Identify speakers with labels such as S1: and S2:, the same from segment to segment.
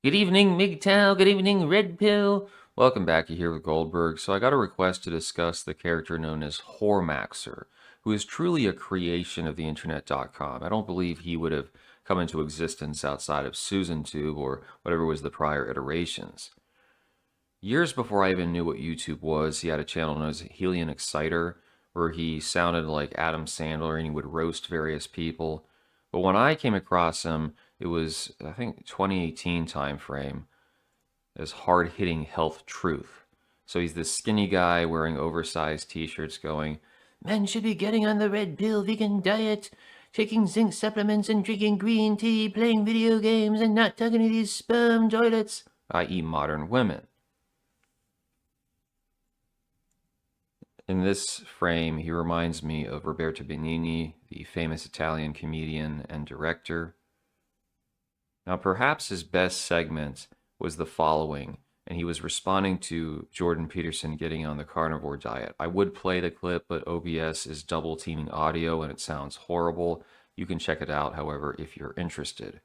S1: Good evening, MGTOW. Good evening, Red Pill. Welcome back. You're here with Goldberg. So I got a request to discuss the character known as Hormaxer, who is truly a creation of the internet.com. I don't believe he would have come into existence outside of SusanTube or whatever was the prior iterations. Years before I even knew what YouTube was, he had a channel known as Helion Exciter, where he sounded like Adam Sandler and he would roast various people. But when I came across him, it was, I think, 2018 time frame, as hard-hitting health truth. So he's this skinny guy wearing oversized t-shirts going, men should be getting on the red pill vegan diet, taking zinc supplements and drinking green tea, playing video games and not talking to these sperm toilets, i.e. modern women. In this frame, he reminds me of Roberto Benigni, the famous Italian comedian and director. Now, perhaps his best segment was the following, and he was responding to Jordan Peterson getting on the carnivore diet. I would play the clip, but OBS is double teaming audio and it sounds horrible. You can check it out, however, if you're interested.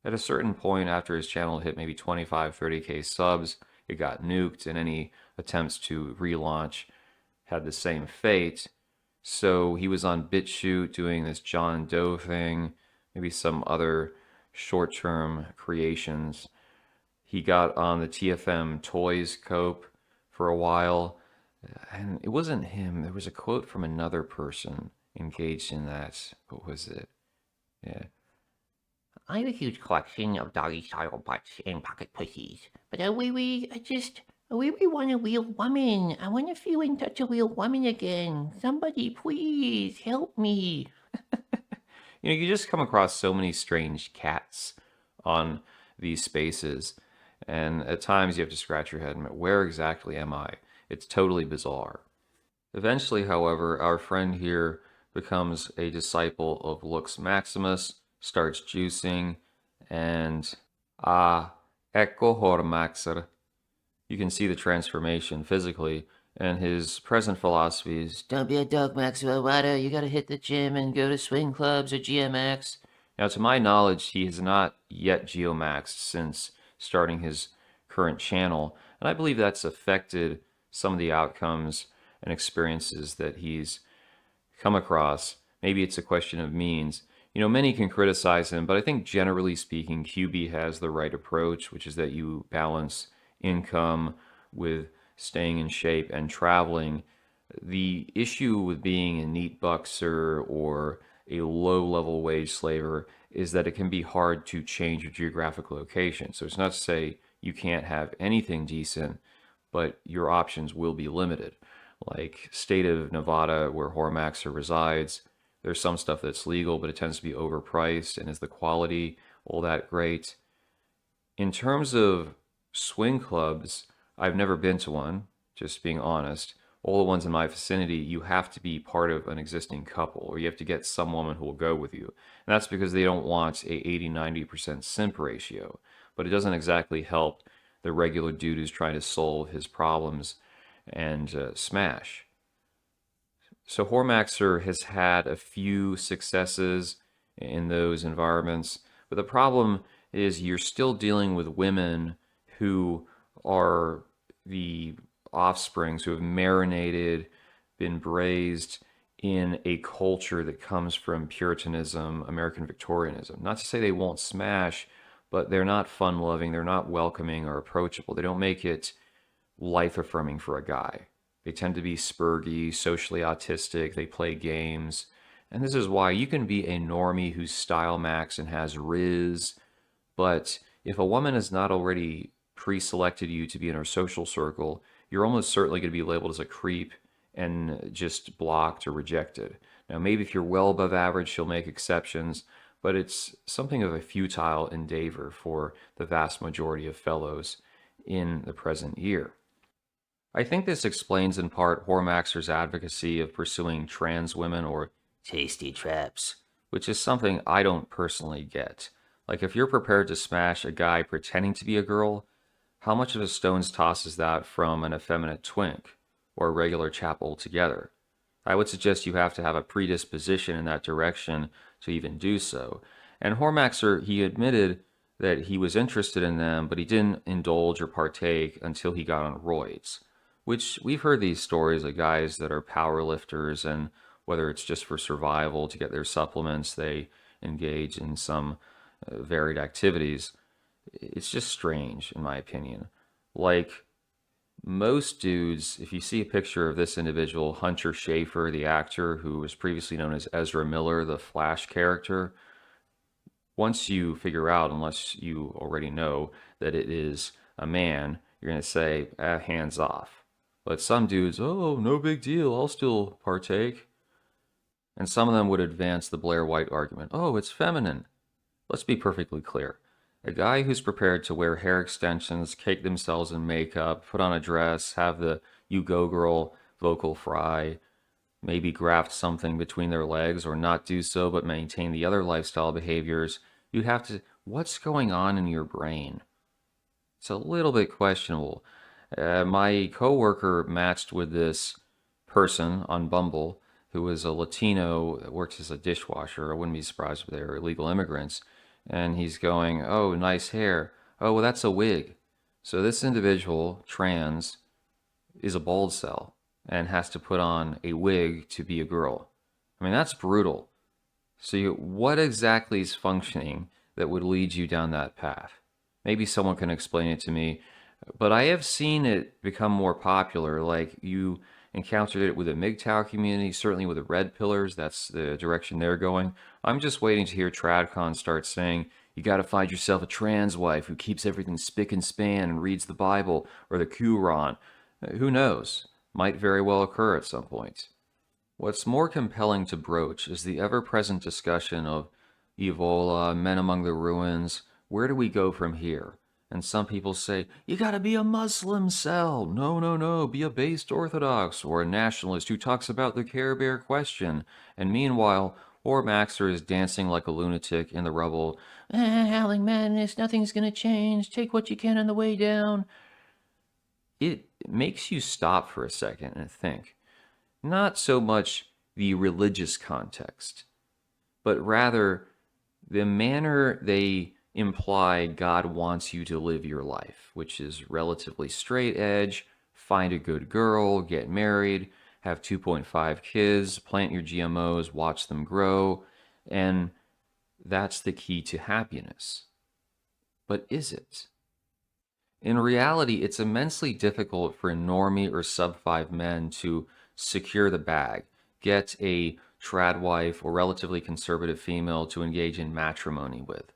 S1: At a certain point after his channel hit maybe 25, 30K subs, it got nuked, and any attempts to relaunch had the same fate. So he was on BitChute doing this John Doe thing, maybe some other short-term creations. He got on the TFM Toys Cope for a while, and it wasn't him. There was a quote from another person engaged in that. What was it? Yeah.
S2: I have a huge collection of doggy-style butts and pocket pussies, but I really want a real woman. I want to feel in touch a real woman again. Somebody, please help me.
S1: You know, you just come across so many strange cats on these spaces, and at times you have to scratch your head and where exactly am I? It's totally bizarre. Eventually, however, our friend here becomes a disciple of Lux Maximus, starts juicing, and ecco Hormaxer. You can see the transformation physically, and his present philosophy is don't be a dog, Maxwell Ryder. You gotta hit the gym and go to swing clubs or GMX. Now, to my knowledge, he has not yet geomaxed since starting his current channel, and I believe that's affected some of the outcomes and experiences that he's come across. Maybe it's a question of means. You know, many can criticize him, but I think generally speaking, QB has the right approach, which is that you balance income with staying in shape and traveling. The issue with being a neat buxer or a low-level wage slaver is that it can be hard to change your geographic location. So it's not to say you can't have anything decent, but your options will be limited. Like state of Nevada, where Hormaxer resides, there's some stuff that's legal, but it tends to be overpriced. And is the quality all that great? In terms of swing clubs, I've never been to one, just being honest. All the ones in my vicinity, you have to be part of an existing couple, or you have to get some woman who will go with you. And that's because they don't want a 80-90% simp ratio. But it doesn't exactly help the regular dude who's trying to solve his problems and smash. So Hormaxer has had a few successes in those environments, but the problem is you're still dealing with women who are the offsprings who have marinated, been braised in a culture that comes from Puritanism, American Victorianism. Not to say they won't smash, but they're not fun-loving, they're not welcoming or approachable. They don't make it life-affirming for a guy. They tend to be spurgy, socially autistic, they play games. And this is why you can be a normie who's style max and has riz, but if a woman has not already pre-selected you to be in her social circle, you're almost certainly going to be labeled as a creep and just blocked or rejected. Now, maybe if you're well above average, she'll make exceptions, but it's something of a futile endeavor for the vast majority of fellows in the present year. I think this explains in part Hormaxer's advocacy of pursuing trans women or tasty traps, which is something I don't personally get. Like, if you're prepared to smash a guy pretending to be a girl, how much of a stone's toss is that from an effeminate twink or a regular chap altogether? I would suggest you have to have a predisposition in that direction to even do so. And Hormaxer, he admitted that he was interested in them, but he didn't indulge or partake until he got on roids. Which we've heard these stories of guys that are power lifters, and whether it's just for survival to get their supplements, they engage in some varied activities. It's just strange, in my opinion. Like most dudes, if you see a picture of this individual, Hunter Schafer, the actor who was previously known as Ezra Miller, the Flash character, once you figure out, unless you already know that it is a man, you're going to say, hands off. But some dudes, oh, no big deal, I'll still partake. And some of them would advance the Blair White argument, oh, it's feminine. Let's be perfectly clear. A guy who's prepared to wear hair extensions, cake themselves in makeup, put on a dress, have the "You Go Girl" vocal fry, maybe graft something between their legs or not do so but maintain the other lifestyle behaviors, you have to, what's going on in your brain? It's a little bit questionable. My coworker matched with this person on Bumble who was a Latino that works as a dishwasher. I wouldn't be surprised if they're illegal immigrants. And he's going, oh, nice hair. Oh, well, that's a wig. So this individual, trans, is a bald cell and has to put on a wig to be a girl. I mean, that's brutal. So, what exactly is functioning that would lead you down that path? Maybe someone can explain it to me, but I have seen it become more popular. Like you encountered it with the MGTOW community, certainly with the Red Pillars. That's the direction they're going. I'm just waiting to hear TradCon start saying, you got to find yourself a trans wife who keeps everything spick and span and reads the Bible or the Quran. Who knows? Might very well occur at some point. What's more compelling to broach is the ever present discussion of Evola, men among the ruins. Where do we go from here? And some people say, you gotta be a Muslim cell. No, no, no, be a based Orthodox or a nationalist who talks about the Care Bear question. And meanwhile, Or Maxer is dancing like a lunatic in the rubble.
S2: Howling madness, nothing's gonna change. Take what you can on the way down.
S1: It makes you stop for a second and think. Not so much the religious context, but rather the manner they imply God wants you to live your life, which is relatively straight edge, find a good girl, get married, have 2.5 kids, plant your GMOs, watch them grow, and that's the key to happiness. But is it? In reality, it's immensely difficult for normie or sub 5 men to secure the bag, get a trad wife or relatively conservative female to engage in matrimony with.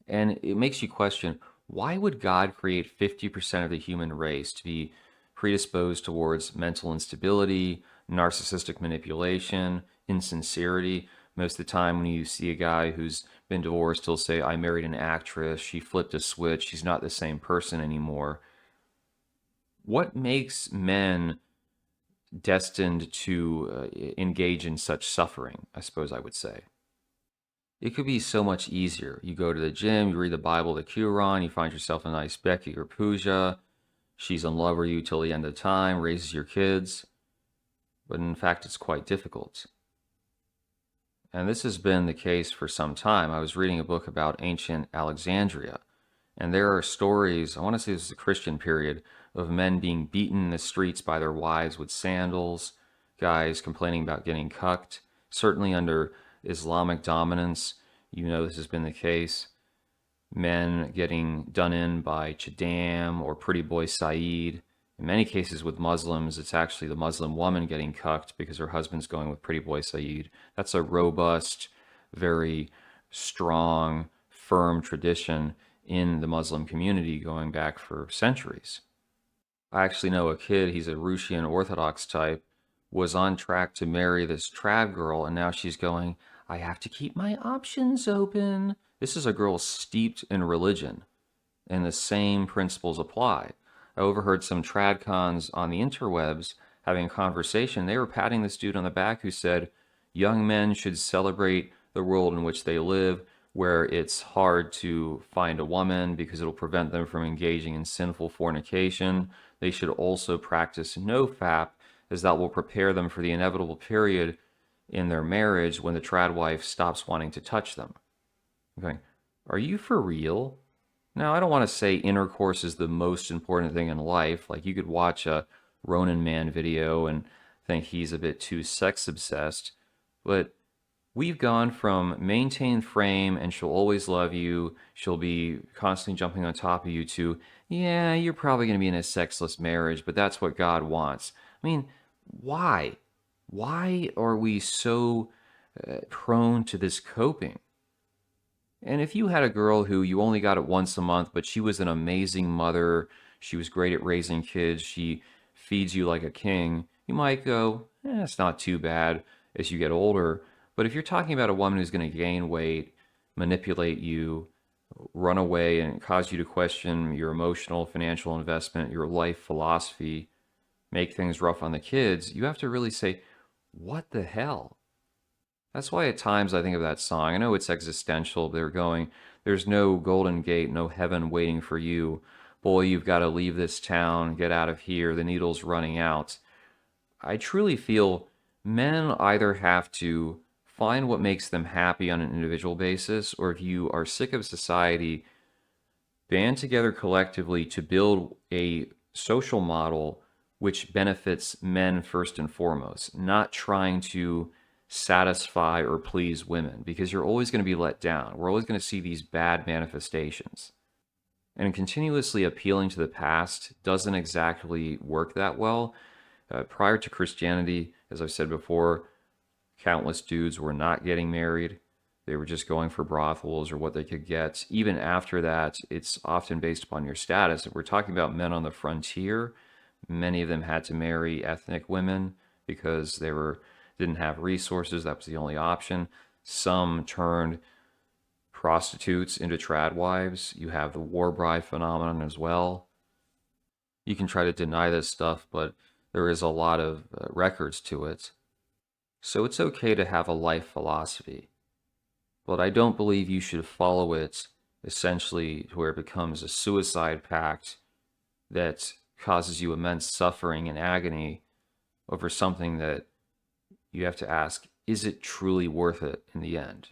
S1: And it makes you question, why would God create 50% of the human race to be predisposed towards mental instability, narcissistic manipulation, insincerity? Most of the time, when you see a guy who's been divorced, he'll say, I married an actress, she flipped a switch, she's not the same person anymore. What makes men destined to engage in such suffering, I suppose I would say? It could be so much easier. You go to the gym, you read the Bible, the Quran, you find yourself a nice Becky or Pooja. She's in love with you till the end of time, raises your kids. But in fact, it's quite difficult. And this has been the case for some time. I was reading a book about ancient Alexandria, and there are stories, I want to say this is the Christian period, of men being beaten in the streets by their wives with sandals, guys complaining about getting cucked. Certainly under Islamic dominance, you know this has been the case. Men getting done in by Chadam or Pretty Boy Saeed. In many cases with Muslims, it's actually the Muslim woman getting cucked because her husband's going with Pretty Boy Saeed. That's a robust, very strong, firm tradition in the Muslim community going back for centuries. I actually know a kid, he's a Russian Orthodox type, was on track to marry this trad girl, and now she's going, I have to keep my options open. This is a girl steeped in religion, and the same principles apply. I overheard some tradcons on the interwebs having a conversation. They were patting this dude on the back who said, young men should celebrate the world in which they live, where it's hard to find a woman because it'll prevent them from engaging in sinful fornication. They should also practice nofap, as that will prepare them for the inevitable period in their marriage when the trad wife stops wanting to touch them. Okay. Are you for real? Now, I don't want to say intercourse is the most important thing in life. Like, you could watch a Ronin Man video and think he's a bit too sex obsessed, but we've gone from maintain frame and she'll always love you, she'll be constantly jumping on top of you, to, yeah, you're probably going to be in a sexless marriage, but that's what God wants. I mean, why? Why are we so prone to this coping? And if you had a girl who you only got it once a month, but she was an amazing mother, she was great at raising kids, she feeds you like a king, you might go, it's not too bad as you get older. But if you're talking about a woman who's going to gain weight, manipulate you, run away, and cause you to question your emotional, financial investment, your life philosophy, make things rough on the kids, you have to really say, what the hell? That's why at times I think of that song. I know it's existential. They're going, there's no golden gate, no heaven waiting for you. Boy, you've got to leave this town, get out of here. The needle's running out. I truly feel men either have to find what makes them happy on an individual basis, or if you are sick of society, band together collectively to build a social model which benefits men first and foremost, not trying to satisfy or please women, because you're always going to be let down. We're always going to see these bad manifestations. And continuously appealing to the past doesn't exactly work that well. Prior to Christianity, as I've said before, countless dudes were not getting married. They were just going for brothels or what they could get. Even after that, it's often based upon your status. If we're talking about men on the frontier, many of them had to marry ethnic women because didn't have resources. That was the only option. Some turned prostitutes into trad wives. You have the war bride phenomenon as well. You can try to deny this stuff, but there is a lot of records to it. So it's okay to have a life philosophy, but I don't believe you should follow it essentially to where it becomes a suicide pact that causes you immense suffering and agony over something that you have to ask, is it truly worth it in the end?